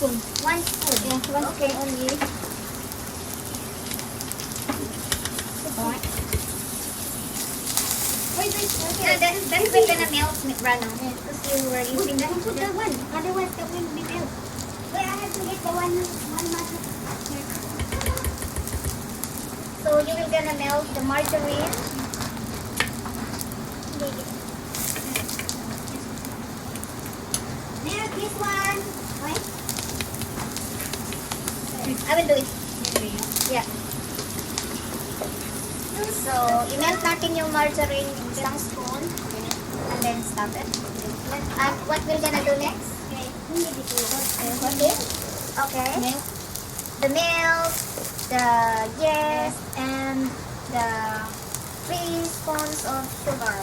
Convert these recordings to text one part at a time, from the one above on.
spoon. One spoon. Yeah, one spoon only. Wait. No, that's when gonna melt, Rano. Because you were using that. Put the one. Otherwise, that will be melt. Wait, I have to get the one matter. So you will gonna melt the margarine. Melt this one. Wait. I will do it. Yeah. So, i-melt natin yung margarine isang spoon. And then stop it. And what we're gonna do next? Okay. Milk. The milk, the yeast, and the 3 spoons of sugar.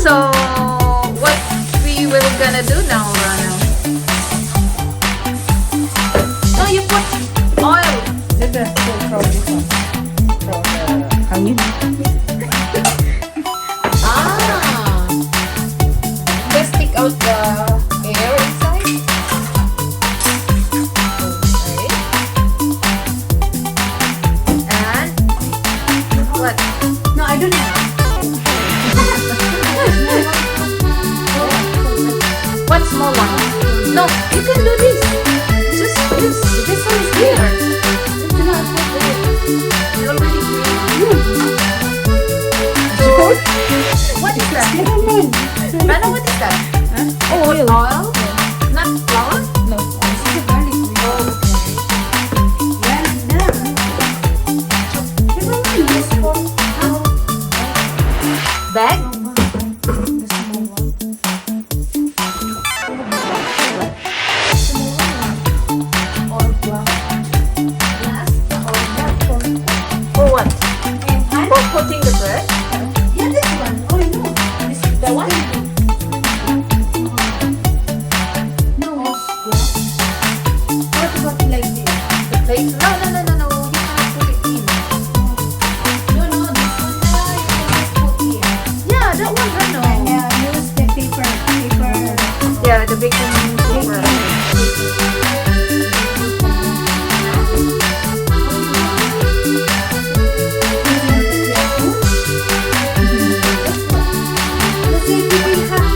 So, what we will gonna do now, Rano? No, you put oil. This is from this one. From the hangin. Just take out the air inside. Okay. And what? No, I don't know. What small one? No, you can do this. Just this one is here. You already clean. What is that? Rano, what is that? Oh, oil. Oil? Not flour? No. This is a garlic. Bag? For what? For putting the bread? Yeah, this one. Oh, no. This is The one? no. What about like this? The plate? No. You cannot put it in. No, this one you can just put here. Yeah, that one, Rano. And use the paper. Yeah, the baking paper. Let's say we will have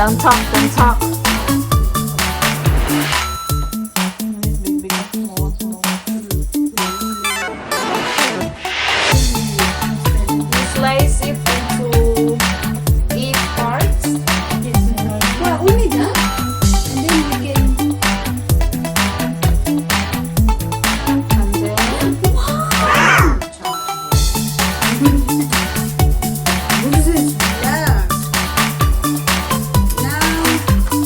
Don't talk, don't talk. Big, big, small, small. Slice it into 8 parts. Well, only that. And then we can. And then What is this? Yeah. Now,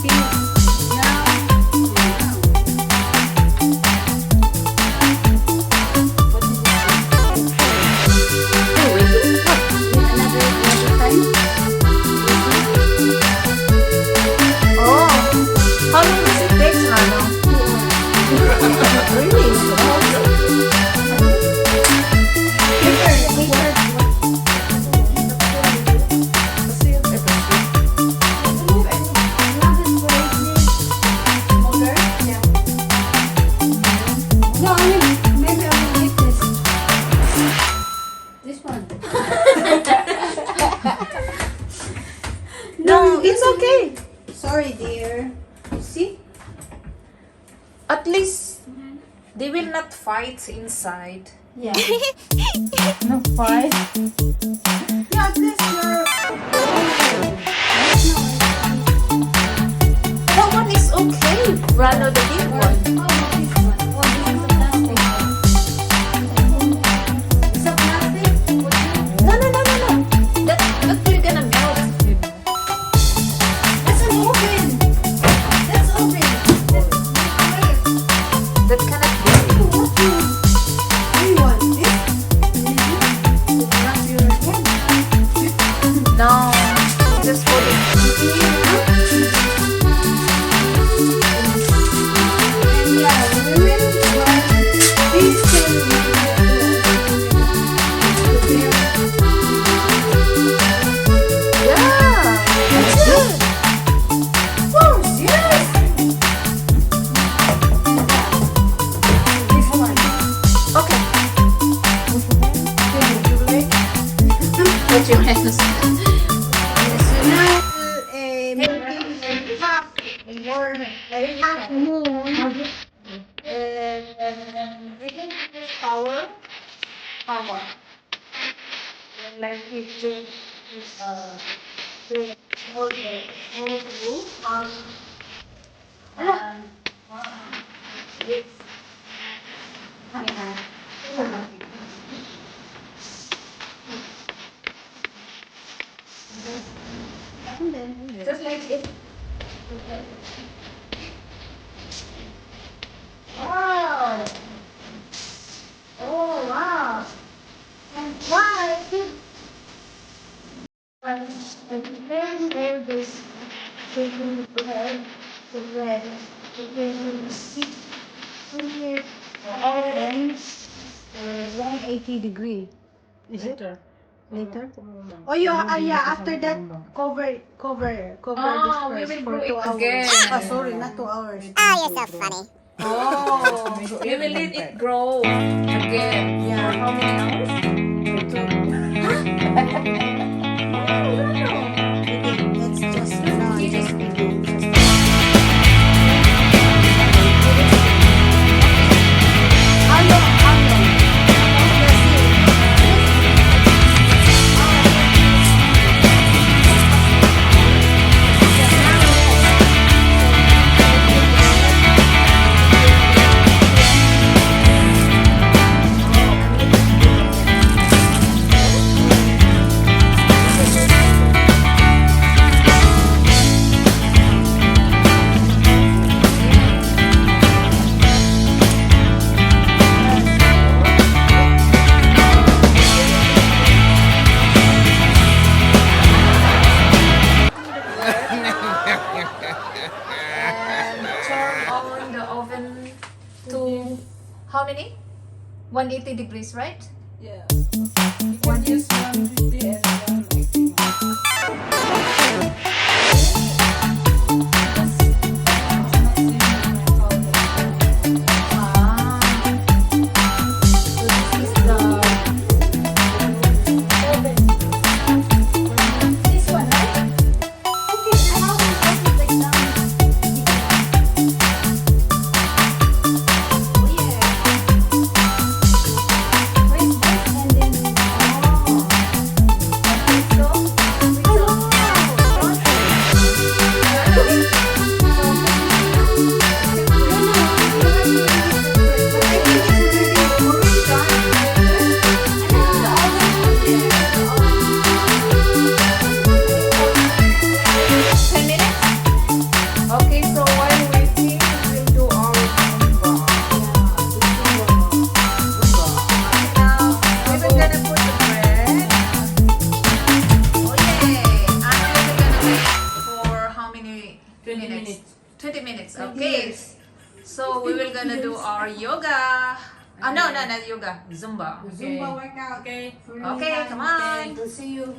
pink. Now, another time. oh, how long does it take, Hannah? Really? No, I mean, maybe I will make this. This one. No, it's okay. Sorry, dear. You see? At least they will not fight inside. Yeah. No fight. Yeah, at least you're. That one is okay. Rather the big one. Oh, this one. Oh, this is a plastic. Is a plastic? No, no, no, no, no. That will gonna melt. That's an oven. That's oven. That cannot be. What do you want? This? Wrap your head. No, just put it. And yeah, we will try this thing. Yeah, that's good. Of course, yes. This one. Okay. Put your hands. Put your hands. Yes, so now maybe half more, half moon. Power. Power. Like it to hold the roof on. It's and then just like it. Wow! Oh wow! And why did there this taking bread, the bread, the seat here, and 180 degree. Is it? Later? Oh, yeah, after that, cover Oh, we this first will for do 2 it hours. again. Ah, sorry, not 2 hours. Oh, we will let it grow again. Yeah. For how many hours? It's just, just begin. How many? 180 degrees, right? Yeah. You can use 150 and 180. Ah. So this is the This one, right? Okay, I have minutes. 20 minutes. Okay. So we will gonna do our yoga. Oh no, not yoga. Zumba. Zumba workout. Okay. Okay, come on. We'll see you.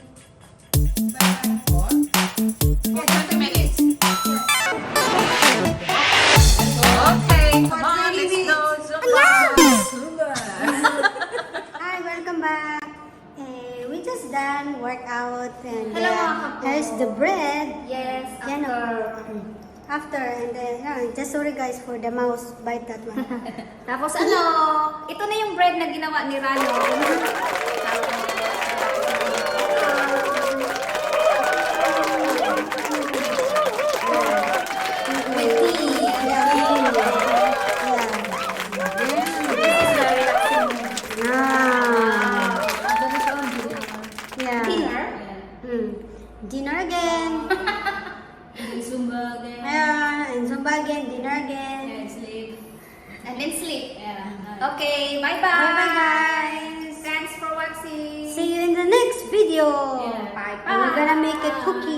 For 20 minutes. Okay, come on, let's go Zumba. Hi, welcome back. We just done workout and Hello, mga kapo. here's the bread. Yes, Yan after and then just sorry guys for the mouse bite that one. Tapos ano, ito na yung bread na ginawa ni Rano. With tea. Yeah. Dinner. Dinner again. Zumba again. And Zumba again, dinner again. And sleep. And then sleep. Yeah. Okay, bye-bye. Bye-bye guys. Thanks for watching. See you in the next video. Yeah. Bye-bye. And we're gonna make a cookie.